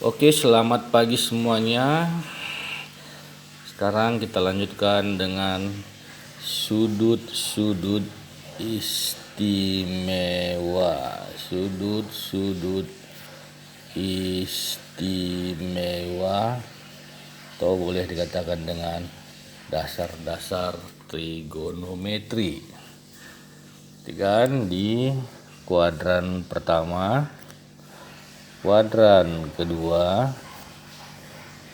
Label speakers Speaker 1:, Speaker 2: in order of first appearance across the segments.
Speaker 1: Oke, selamat pagi semuanya. Sekarang kita lanjutkan dengan sudut-sudut istimewa. Sudut-sudut istimewa, atau boleh dikatakan dengan dasar-dasar trigonometri. Kan di kuadran pertama, kuadran kedua,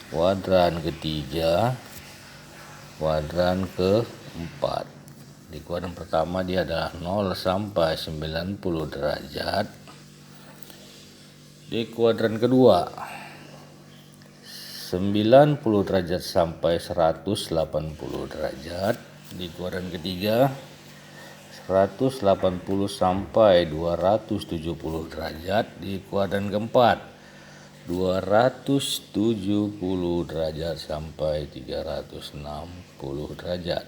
Speaker 1: kuadran ketiga, kuadran keempat. Di kuadran pertama dia adalah 0 sampai 90 derajat. Di kuadran kedua 90 derajat sampai 180 derajat. Di kuadran ketiga 180 sampai 270 derajat. Di kuadran keempat 270 derajat sampai 360 derajat.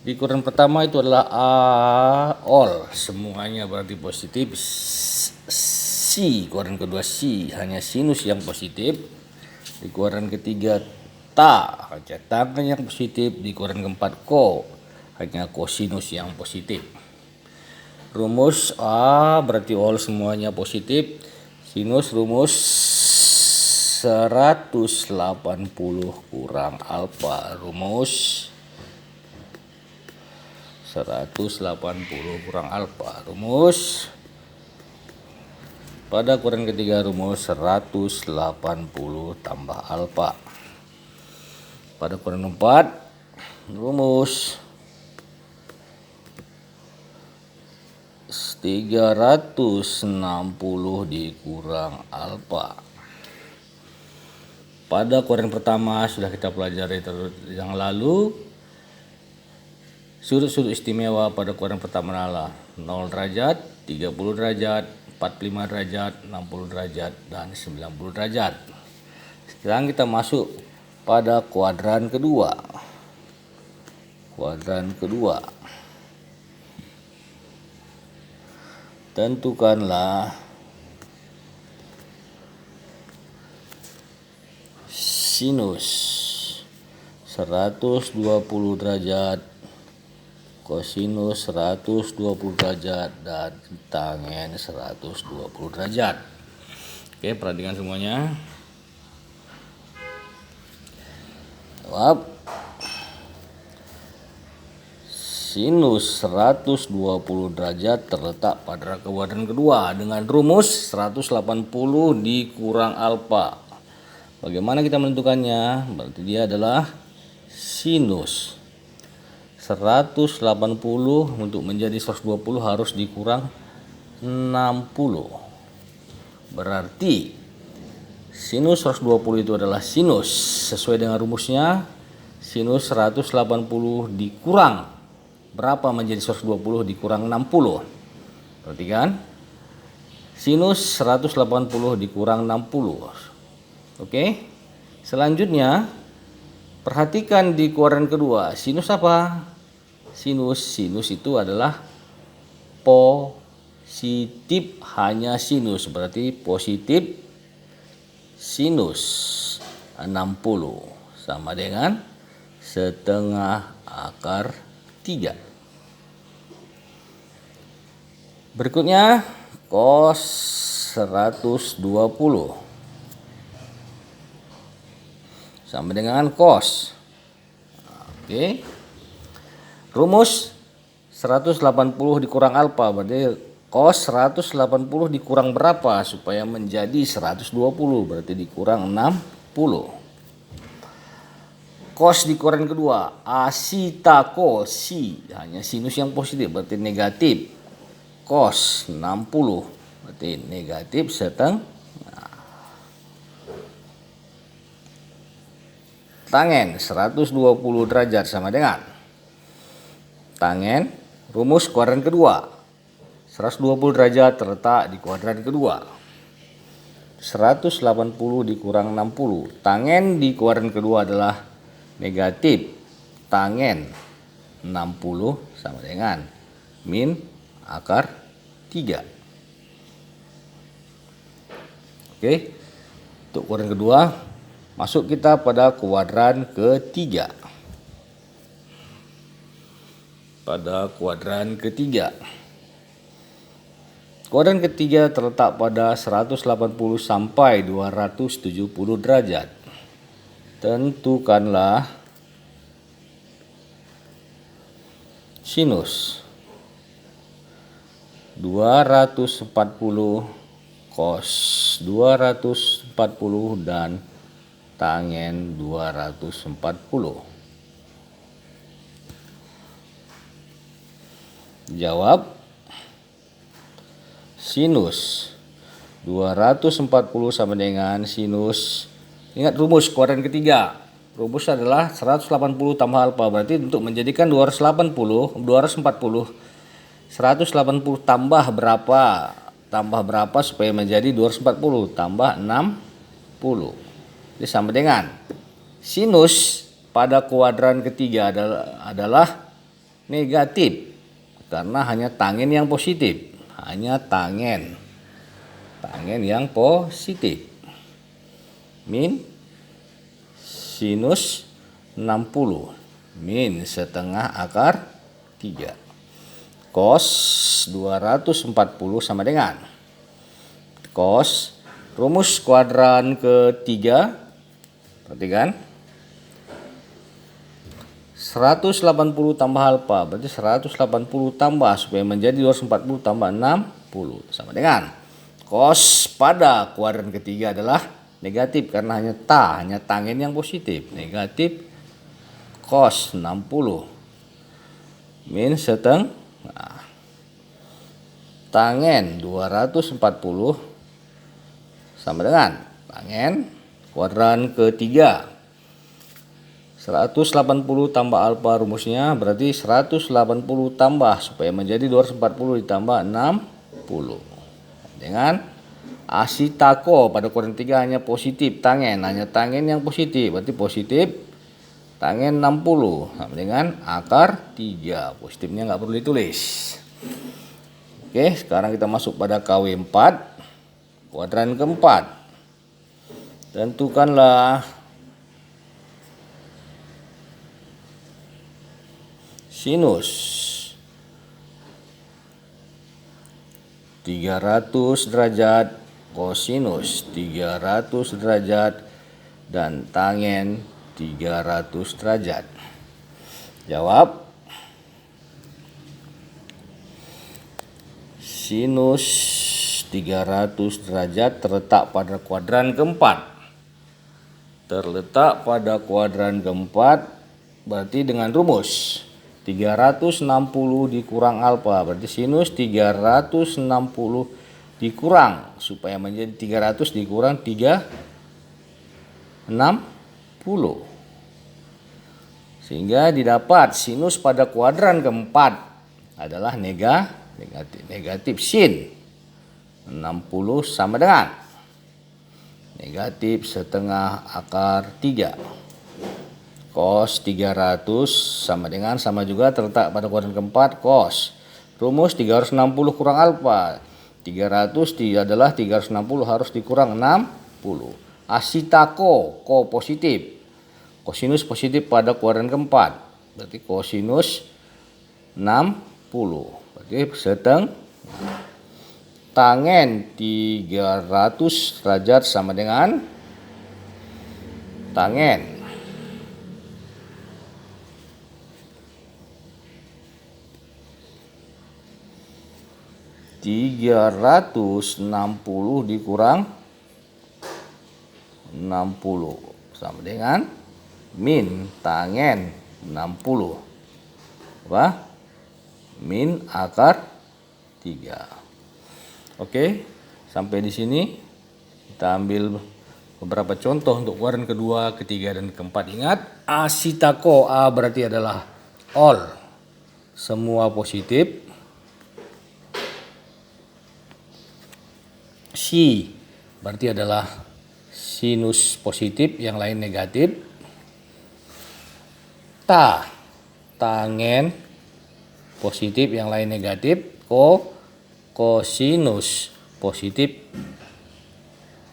Speaker 1: Di kuadran pertama itu adalah all, semuanya berarti positif. C, kuadran kedua C, hanya sinus yang positif. Di kuadran ketiga ta, hanya tangan yang positif. Di kuadran keempat ko, hanya kosinus yang positif. Rumus A berarti all semuanya positif. Sinus rumus 180 kurang alfa. Rumus 180 kurang alfa. Rumus pada kuadran ketiga rumus 180 tambah alfa. Pada kuadran keempat rumus 360 dikurang alfa. Pada kuadran pertama sudah kita pelajari yang lalu. Sudut-sudut istimewa pada kuadran pertama adalah 0 derajat, 30 derajat, 45 derajat, 60 derajat, dan 90 derajat. Sekarang kita masuk pada kuadran kedua. Kuadran kedua. Tentukanlah sinus 120 derajat, kosinus 120 derajat, dan tangen 120 derajat. Oke, perhatikan semuanya. Jawab. Sinus 120 derajat terletak pada kuadran kedua dengan rumus 180 dikurang alfa. Bagaimana kita menentukannya? Berarti dia adalah sinus 180 untuk menjadi 120 harus dikurang 60. Berarti sinus 120 itu adalah sinus sesuai dengan rumusnya. Sinus 180 dikurang berapa menjadi 120 dikurang 60. Perhatikan. Sinus 180 dikurang 60. Oke. Selanjutnya perhatikan di kuadran kedua. Sinus apa? Sinus itu adalah positif, hanya sinus. Berarti positif sinus 60 sama dengan setengah akar 3. Berikutnya cos 120 sama dengan cos. Oke. Rumus 180 dikurang alfa berarti cos 180 dikurang berapa supaya menjadi 120? Berarti dikurang 60. Cos di kuadran kedua asita kosi, hanya sinus yang positif berarti negatif. Cos 60 berarti negatif setengah. Tangen 120 derajat sama dengan tangen rumus kuadran kedua 120 derajat terletak di kuadran kedua. 180 dikurang 60. Tangen di kuadran kedua adalah negatif. Tangen 60 sama dengan min akar 3. Oke. Untuk kuadran kedua, masuk kita pada kuadran ketiga. Kuadran ketiga terletak pada 180 sampai 270 derajat. Tentukanlah sinus 240 cos 240 dan tangen 240. Jawab. Sinus 240 sama dengan sinus. Ingat rumus kuadran ketiga. Rumus adalah 180 tambah alfa. Berarti untuk menjadikan 240 tambah berapa? Tambah berapa supaya menjadi 240? Tambah 60. Jadi sama dengan sinus pada kuadran ketiga adalah negatif. Karena hanya tangen yang positif. Hanya tangen yang positif. Min sinus 60 min setengah akar 3. Cos 240 sama dengan cos rumus kuadran ketiga. Perhatikan. 180 tambah alfa berarti 180 tambah supaya menjadi 240 tambah 60 sama dengan cos pada kuadran ketiga adalah negatif karena hanya tangen yang positif. Negatif cos 60 min setengah tangen 240 sama dengan tangen kuadran ketiga 180 tambah alfa rumusnya berarti 180 tambah supaya menjadi 240 ditambah 60 dengan asitako pada kuadran 3 hanya positif tangen, hanya tangen yang positif berarti positif tangen 60 sama dengan akar 3. Positifnya nggak perlu ditulis. Oke, sekarang kita masuk pada KW4 kuadran keempat. Tentukanlah sinus 300 derajat, kosinus 300 derajat, dan tangen 300 derajat. Jawab. Sinus 300 derajat terletak pada kuadran keempat. Berarti dengan rumus 360 dikurang alfa berarti sinus 360 dikurang supaya menjadi 300 dikurang 360 sehingga didapat sinus pada kuadran keempat adalah negatif sin 60 sama dengan negatif setengah akar 3. Cos 300 sama juga terletak pada kuadran keempat cos. Rumus 360 kurang alfa. 300 adalah 360 harus dikurang 60. Asitako ko positif. Kosinus positif pada kuadran keempat. Berarti kosinus 60. Berarti setengah tangen 300 derajat sama dengan tangen 360 dikurang 60 sama dengan min tangen 60 apa? Min akar 3. Oke, sampai di sini kita ambil beberapa contoh untuk kuadran kedua, ketiga, dan keempat. Ingat, asitako A berarti adalah all, semua positif. Si berarti adalah sinus positif, yang lain negatif. Tangen positif, yang lain negatif. Kosinus positif,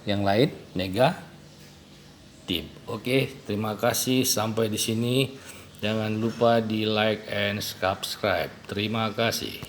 Speaker 1: yang lain negatif. Oke, terima kasih sampai di sini. Jangan lupa di like and subscribe. Terima kasih.